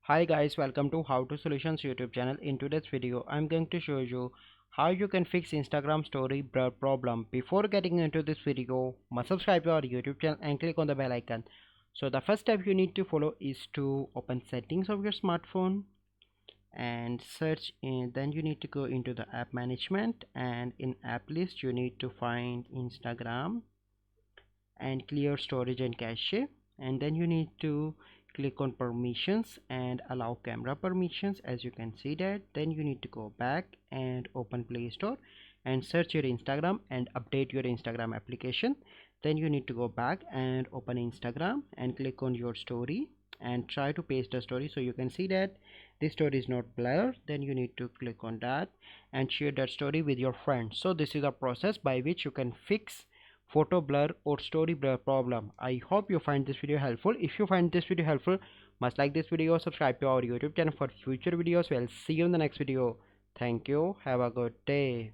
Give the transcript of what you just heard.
Hi guys, welcome to How to Solutions YouTube channel. In today's video, I'm going to show you how you can fix Instagram story blur problem. Before getting into this video, must subscribe to our YouTube channel and click on the bell icon. So the first step you need to follow is to open settings of your smartphone and search in, then you need to go into the app management, and in app list you need to find Instagram and clear storage and cache, and then you need to click on permissions and allow camera permissions. As you can see that, then you need to go back and open Play Store and search your Instagram and update your Instagram application. Then you need to go back and open Instagram and click on your story and try to paste the story. So you can see that this story is not blurred. Then you need to click on that and share that story with your friends. So this is a process by which you can fix photo blur or story blur problem. I hope you find this video helpful. If you find this video helpful, must like this video, subscribe to our YouTube channel for future videos. We'll see you in the next video. Thank you. Have a good day.